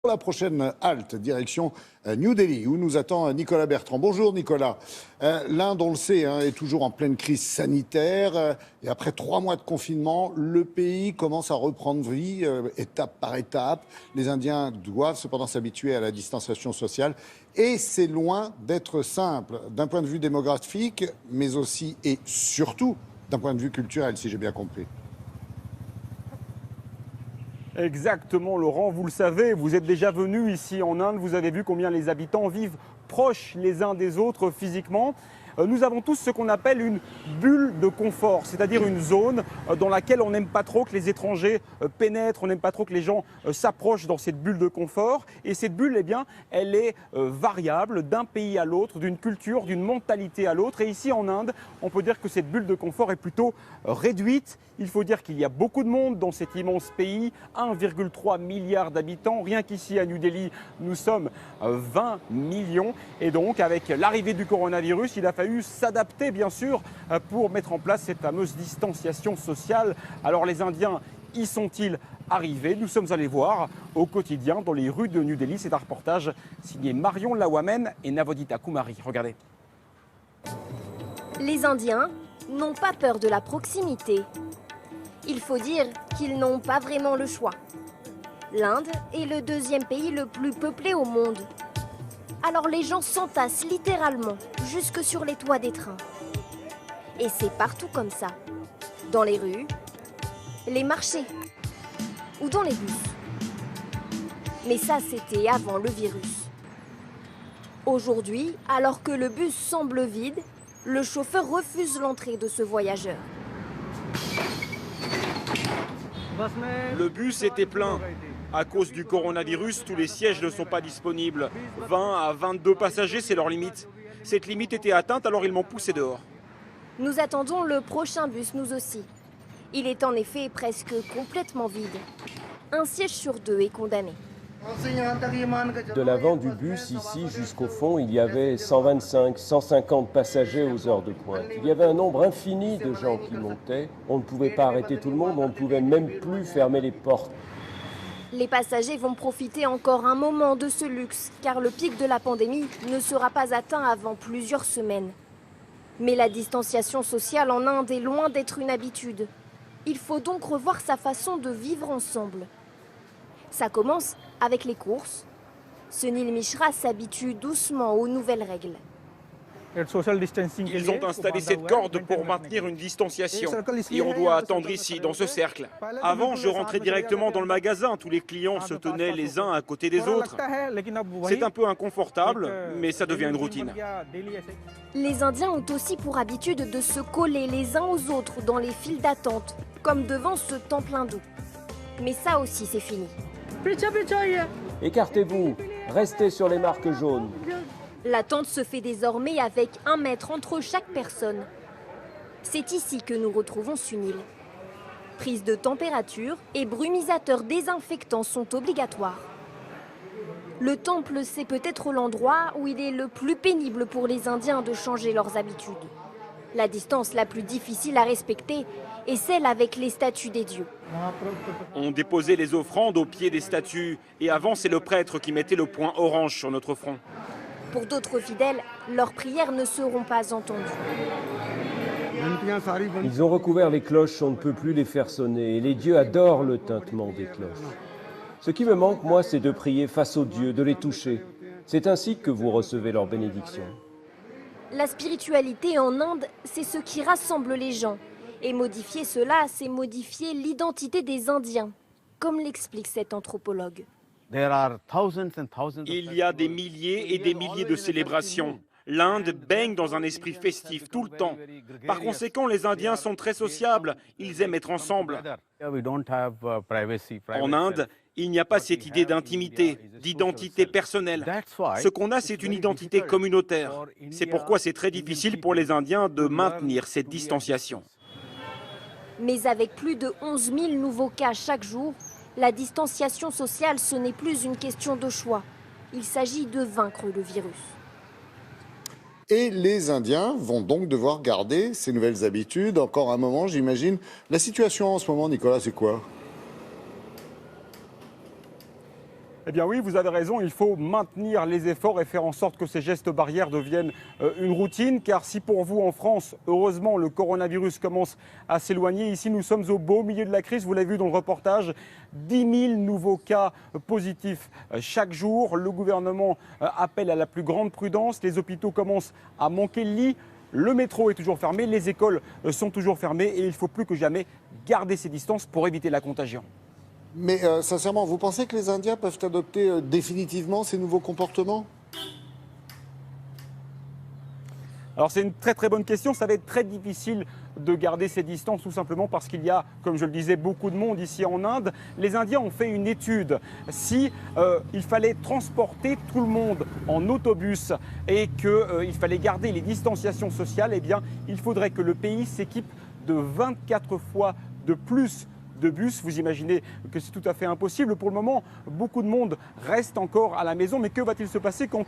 Pour la prochaine halte, direction New Delhi, où nous attend Nicolas Bertrand. Bonjour Nicolas. L'Inde, on le sait, est toujours en pleine crise sanitaire. Et après 3 mois de confinement, le pays commence à reprendre vie, étape par étape. Les Indiens doivent cependant s'habituer à la distanciation sociale. Et c'est loin d'être simple, d'un point de vue démographique, mais aussi et surtout d'un point de vue culturel, si j'ai bien compris. Exactement Laurent, vous le savez, vous êtes déjà venu ici en Inde, vous avez vu combien les habitants vivent proches les uns des autres physiquement. Nous avons tous ce qu'on appelle une bulle de confort, c'est-à-dire une zone dans laquelle on n'aime pas trop que les étrangers pénètrent, on n'aime pas trop que les gens s'approchent dans cette bulle de confort. Et cette bulle, eh bien, elle est variable d'un pays à l'autre, d'une culture, d'une mentalité à l'autre. Et ici en Inde, on peut dire que cette bulle de confort est plutôt réduite. Il faut dire qu'il y a beaucoup de monde dans cet immense pays, 1,3 milliard d'habitants. Rien qu'ici à New Delhi, nous sommes 20 millions. Et donc, avec l'arrivée du coronavirus, il a fallu s'adapter, bien sûr, pour mettre en place cette fameuse distanciation sociale. Alors, les Indiens, y sont-ils arrivés? Nous sommes allés voir au quotidien dans les rues de New Delhi. C'est un reportage signé Marion Lawamen et Navodita Kumari. Regardez. Les Indiens n'ont pas peur de la proximité. Il faut dire qu'ils n'ont pas vraiment le choix. L'Inde est le 2e pays le plus peuplé au monde. Alors les gens s'entassent littéralement jusque sur les toits des trains. Et c'est partout comme ça. Dans les rues, les marchés ou dans les bus. Mais ça, c'était avant le virus. Aujourd'hui, alors que le bus semble vide, le chauffeur refuse l'entrée de ce voyageur. Le bus était plein. À cause du coronavirus, tous les sièges ne sont pas disponibles. 20 à 22 passagers, c'est leur limite. Cette limite était atteinte, alors ils m'ont poussé dehors. Nous attendons le prochain bus, nous aussi. Il est en effet presque complètement vide. Un siège sur 2 est condamné. De l'avant du bus, ici jusqu'au fond, il y avait 125, 150 passagers aux heures de pointe. Il y avait un nombre infini de gens qui montaient. On ne pouvait pas arrêter tout le monde, on ne pouvait même plus fermer les portes. Les passagers vont profiter encore un moment de ce luxe, car le pic de la pandémie ne sera pas atteint avant plusieurs semaines. Mais la distanciation sociale en Inde est loin d'être une habitude. Il faut donc revoir sa façon de vivre ensemble. Ça commence avec les courses. Sunil Mishra s'habitue doucement aux nouvelles règles. Ils ont installé cette corde pour maintenir une distanciation. Et on doit attendre ici, dans ce cercle. Avant, je rentrais directement dans le magasin. Tous les clients se tenaient les uns à côté des autres. C'est un peu inconfortable, mais ça devient une routine. Les Indiens ont aussi pour habitude de se coller les uns aux autres dans les files d'attente, comme devant ce temple hindou. Mais ça aussi, c'est fini. Écartez-vous, restez sur les marques jaunes. L'attente se fait désormais avec 1 mètre entre chaque personne. C'est ici que nous retrouvons Sunil. Prise de température et brumisateurs désinfectants sont obligatoires. Le temple, c'est peut-être l'endroit où il est le plus pénible pour les Indiens de changer leurs habitudes. La distance la plus difficile à respecter est celle avec les statues des dieux. On déposait les offrandes au pied des statues. Et avant, c'est le prêtre qui mettait le point orange sur notre front. Pour d'autres fidèles, leurs prières ne seront pas entendues. Ils ont recouvert les cloches, on ne peut plus les faire sonner. Et les dieux adorent le tintement des cloches. Ce qui me manque, moi, c'est de prier face aux dieux, de les toucher. C'est ainsi que vous recevez leur bénédiction. La spiritualité en Inde, c'est ce qui rassemble les gens. Et modifier cela, c'est modifier l'identité des Indiens, comme l'explique cet anthropologue. Il y a des milliers et des milliers de célébrations. L'Inde baigne dans un esprit festif tout le temps. Par conséquent, les Indiens sont très sociables. Ils aiment être ensemble. En Inde, il n'y a pas cette idée d'intimité, d'identité personnelle. Ce qu'on a, c'est une identité communautaire. C'est pourquoi c'est très difficile pour les Indiens de maintenir cette distanciation. Mais avec plus de 11 000 nouveaux cas chaque jour, la distanciation sociale, ce n'est plus une question de choix. Il s'agit de vaincre le virus. Et les Indiens vont donc devoir garder ces nouvelles habitudes encore un moment, j'imagine. La situation en ce moment, Nicolas, c'est quoi? Eh bien oui, vous avez raison, il faut maintenir les efforts et faire en sorte que ces gestes barrières deviennent une routine. Car si pour vous en France, heureusement, le coronavirus commence à s'éloigner, ici nous sommes au beau milieu de la crise, vous l'avez vu dans le reportage, 10 000 nouveaux cas positifs chaque jour. Le gouvernement appelle à la plus grande prudence, les hôpitaux commencent à manquer de lits. Le métro est toujours fermé, les écoles sont toujours fermées et il faut plus que jamais garder ces distances pour éviter la contagion. Mais sincèrement, vous pensez que les Indiens peuvent adopter définitivement ces nouveaux comportements ? Alors c'est une très très bonne question, ça va être très difficile de garder ces distances tout simplement parce qu'il y a, comme je le disais, beaucoup de monde ici en Inde. Les Indiens ont fait une étude. Si il fallait transporter tout le monde en autobus et qu'il fallait garder les distanciations sociales, eh bien il faudrait que le pays s'équipe de 24 fois de plus de bus. Vous imaginez que c'est tout à fait impossible. Pour le moment, beaucoup de monde reste encore à la maison. Mais que va-t-il se passer quand tout